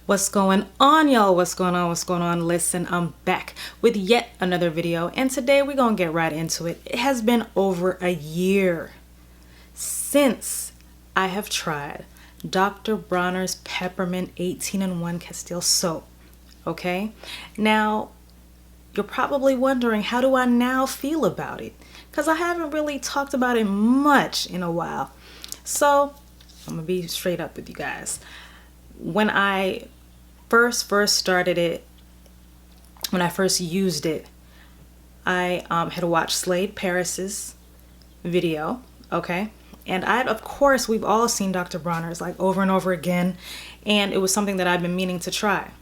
What's going on, y'all? What's going on? What's going on? Listen, I'm back with yet another video, and today we're gonna get right into it. It has been over a year since I have tried Dr. Bronner's Peppermint 18-in-1 Castile soap. Okay, now you're probably wondering, how do I now feel about it? Because I haven't really talked about it much in a while. So I'm gonna be straight up with you guys. When I first started it, when I first used it, I had watched Slade Paris's video, okay? And of course, we've all seen Dr. Bronner's like over and over again, and it was something that I've been meaning to try.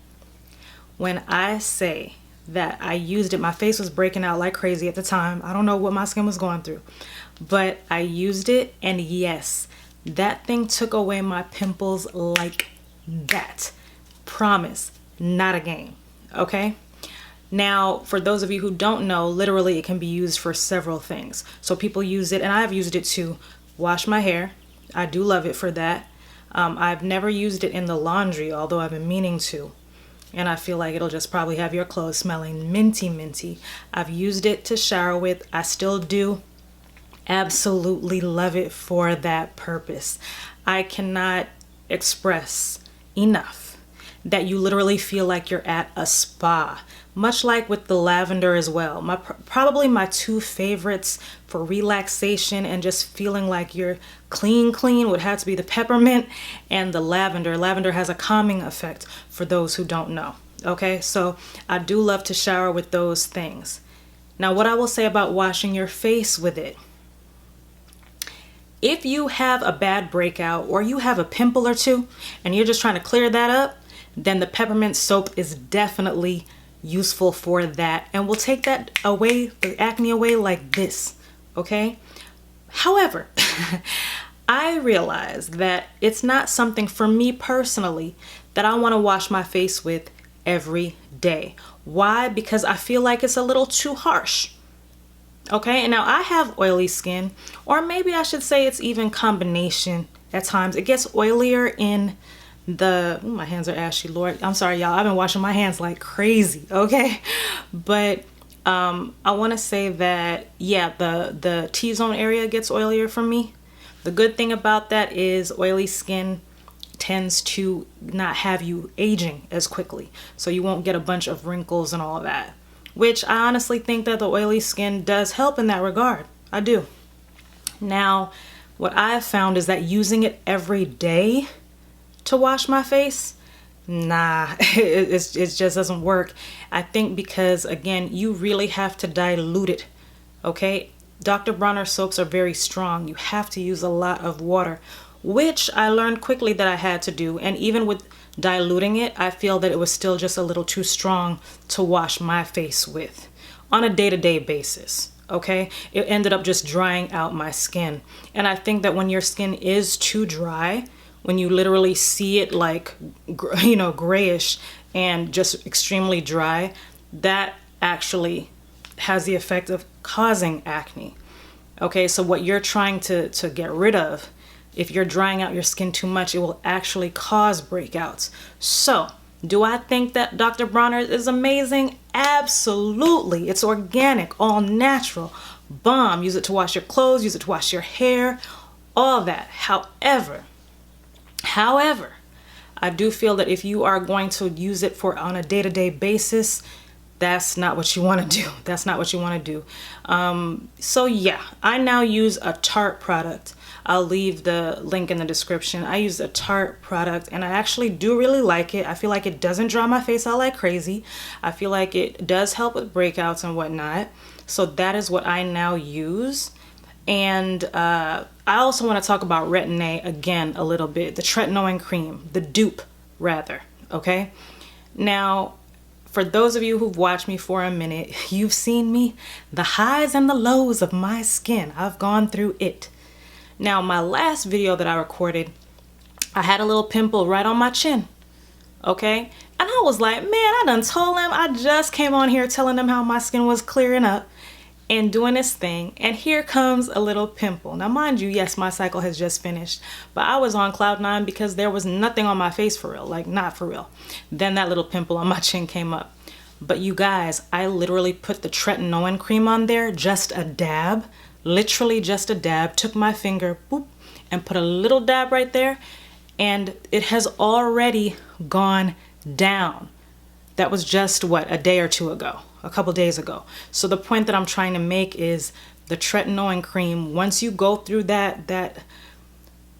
When I say that I used it, my face was breaking out like crazy at the time. I don't know what my skin was going through, but I used it, and yes, that thing took away my pimples like that. Promise, not a game. Okay, now for those of you who don't know, literally it can be used for several things. So people use it, and I've used it to wash my hair. I do love it for that. I've never used it in the laundry, although I've been meaning to, and I feel like it'll just probably have your clothes smelling minty. I've used it to shower with. I still do absolutely love it for that purpose. I cannot express enough that you literally feel like you're at a spa, much like with the lavender as well. Probably my two favorites for relaxation and just feeling like you're clean would have to be the peppermint and the lavender. Lavender has a calming effect for those who don't know. Okay, so I do love to shower with those things. Now, what I will say about washing your face with it: if you have a bad breakout or you have a pimple or two and you're just trying to clear that up, then the peppermint soap is definitely useful for that and will take that away, the acne away, like this. Okay, however, I realize that it's not something for me personally that I want to wash my face with every day. Why? Because I feel like it's a little too harsh. Okay, and now I have oily skin, or maybe I should say it's even combination at times. It gets oilier in the, ooh, my hands are ashy, Lord. I'm sorry, y'all. I've been washing my hands like crazy, okay? But I want to say that, yeah, the T-zone area gets oilier for me. The good thing about that is oily skin tends to not have you aging as quickly, so you won't get a bunch of wrinkles and all of that, which I honestly think that the oily skin does help in that regard. I do. Now, what I have found is that using it every day to wash my face, nah, it just doesn't work. I think because, again, you really have to dilute it, okay? Dr. Bronner soaps are very strong. You have to use a lot of water, which I learned quickly that I had to do. And even with diluting it, I feel that it was still just a little too strong to wash my face with on a day-to-day basis. Okay, it ended up just drying out my skin. And I think that when your skin is too dry, when you literally see it like, you know, grayish and just extremely dry, that actually has the effect of causing acne. Okay, so what you're trying to get rid of, if you're drying out your skin too much, it will actually cause breakouts. So, do I think that Dr. Bronner's is amazing? Absolutely. It's organic, all natural, bomb. Use it to wash your clothes, use it to wash your hair, all that. However, I do feel that if you are going to use it for on a day-to-day basis, that's not what you want to do. That's not what you want to do. So yeah, I now use a Tarte product. I'll leave the link in the description. I use a Tarte product, and I actually do really like it. I feel like it doesn't dry my face out like crazy. I feel like it does help with breakouts and whatnot. So that is what I now use. And I also want to talk about Retin-A again a little bit. The Tretinoin cream, the dupe rather, okay? Now, for those of you who've watched me for a minute, you've seen me, the highs and the lows of my skin. I've gone through it. Now, my last video that I recorded, I had a little pimple right on my chin, okay? And I was like, man, I done told them. I just came on here telling them how my skin was clearing up, and doing this thing, and here comes a little pimple. Now mind you, yes, my cycle has just finished, but I was on cloud 9 because there was nothing on my face for real, like not for real. Then that little pimple on my chin came up. But you guys, I literally put the Tretinoin cream on there, just a dab, literally just a dab, took my finger, boop, and put a little dab right there, and it has already gone down. That was just what, a day or two ago, a couple days ago. So the point that I'm trying to make is the Tretinoin cream, once you go through that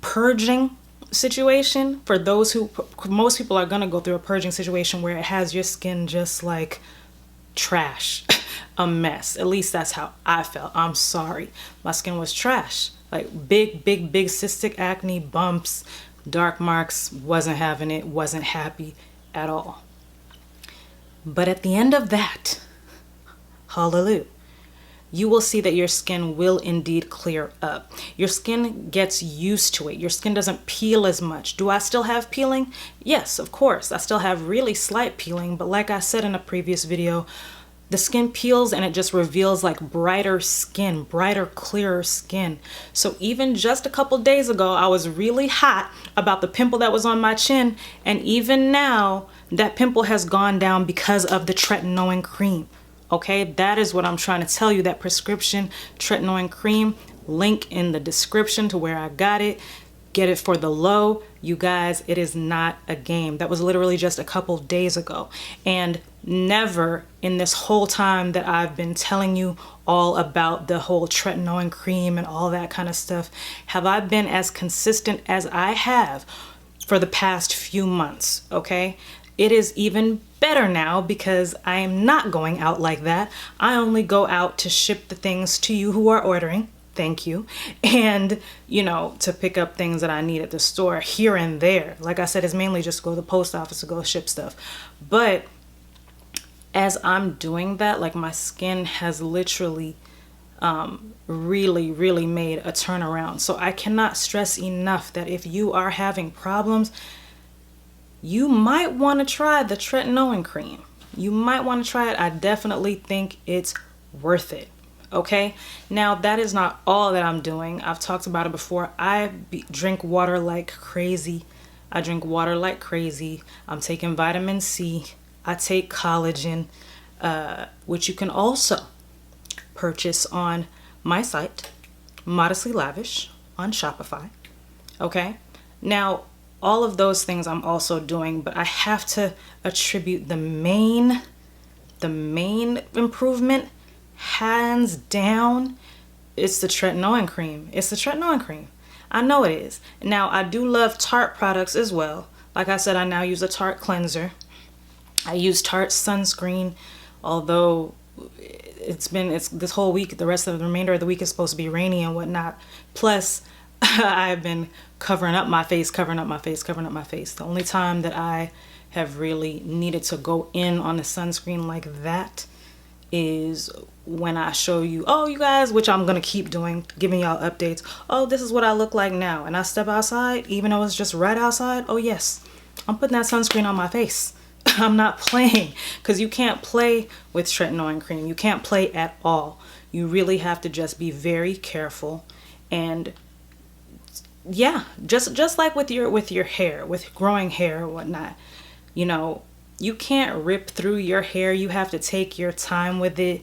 purging situation, for those who, most people are gonna go through a purging situation where it has your skin just like trash, a mess. At least that's how I felt. I'm sorry, my skin was trash, like big cystic acne, bumps, dark marks. Wasn't having it, wasn't happy at all. But at the end of that, hallelujah, you will see that your skin will indeed clear up. Your skin gets used to it. Your skin doesn't peel as much. Do I still have peeling? Yes, of course. I still have really slight peeling, but like I said in a previous video, the skin peels and it just reveals like brighter skin, brighter, clearer skin. So even just a couple days ago, I was really hot about the pimple that was on my chin, and even now, that pimple has gone down because of the Tretinoin cream. Okay, that is what I'm trying to tell you. That prescription Tretinoin cream, link in the description to where I got it. Get it for the low. You guys, it is not a game. That was literally just a couple days ago. And never in this whole time that I've been telling you all about the whole Tretinoin cream and all that kind of stuff, have I been as consistent as I have for the past few months, okay? It is even better now because I am not going out like that. I only go out to ship the things to you who are ordering. Thank you. And, you know, to pick up things that I need at the store here and there. Like I said, it's mainly just go to the post office to go ship stuff. But as I'm doing that, like my skin has literally really made a turnaround. So I cannot stress enough that if you are having problems, you might want to try the Tretinoin cream. You might want to try it. I definitely think it's worth it. Okay, now that is not all that I'm doing. I've talked about it before. I drink water like crazy. I drink water like crazy. I'm taking vitamin C. I take collagen, which you can also purchase on my site, Modestly Lavish, on Shopify. Okay, now all of those things I'm also doing, but I have to attribute the main improvement, hands down, it's the Tretinoin cream. It's the Tretinoin cream. I know it is. Now, I do love Tarte products as well. Like I said, I now use a Tarte cleanser. I use Tarte sunscreen, although it's this whole week, the remainder of the week is supposed to be rainy and whatnot. Plus, I've been covering up my face. The only time that I have really needed to go in on the sunscreen like that is when I show you, oh, you guys, which I'm gonna keep doing, giving y'all updates. Oh, this is what I look like now. And I step outside, even though it's just right outside. Oh yes, I'm putting that sunscreen on my face. I'm not playing, because you can't play with Tretinoin cream. You can't play at all. You really have to just be very careful. And yeah, just like with your hair, with growing hair or whatnot, you know, you can't rip through your hair. You have to take your time with it.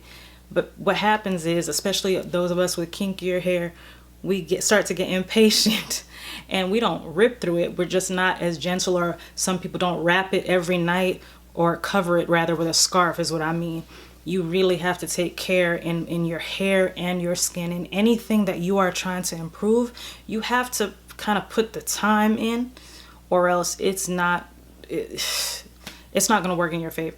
But what happens is, especially those of us with kinkier hair, we start to get impatient and we don't rip through it. We're just not as gentle, or some people don't wrap it every night, or cover it rather with a scarf is what I mean. You really have to take care in your hair and your skin, and anything that you are trying to improve, you have to kind of put the time in, or else it's not going to work in your favor,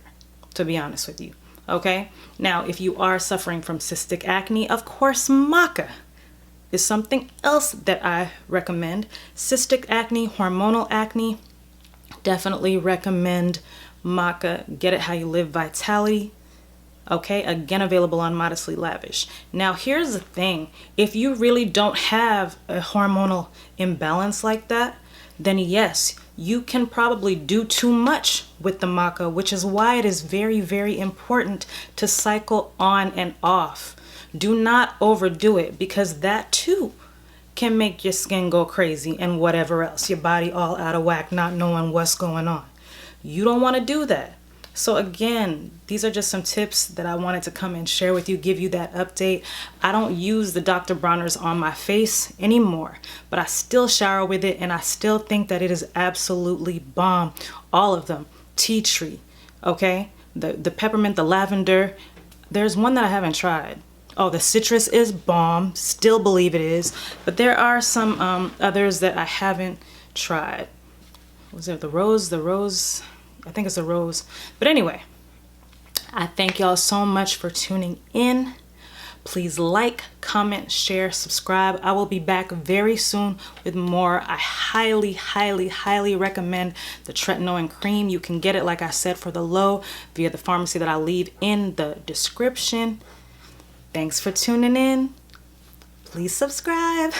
to be honest with you. Okay, now if you are suffering from cystic acne, of course MACA is something else that I recommend. Cystic acne, hormonal acne, definitely recommend MACA. Get it how you live vitality. Okay, again, available on Modestly Lavish. Now here's the thing, if you really don't have a hormonal imbalance like that, then yes, you can probably do too much with the MACA, which is why it is very important to cycle on and off. Do not overdo it, because that too can make your skin go crazy and whatever else, your body all out of whack, not knowing what's going on. You don't want to do that. So again, these are just some tips that I wanted to come and share with you, give you that update. I don't use the Dr. Bronner's on my face anymore, but I still shower with it, and I still think that it is absolutely bomb. All of them. Tea tree, okay? The peppermint, the lavender. There's one that I haven't tried. Oh, the citrus is bomb. Still believe it is. But there are some others that I haven't tried. Was it the rose? The rose? I think it's a rose. But anyway, I thank y'all so much for tuning in. Please like, comment, share, subscribe. I will be back very soon with more. I highly, highly, highly recommend the Tretinoin cream. You can get it, like I said, for the low via the pharmacy that I'll leave in the description. Thanks for tuning in. Please subscribe.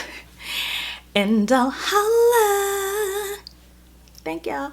And I'll holla. Thank y'all.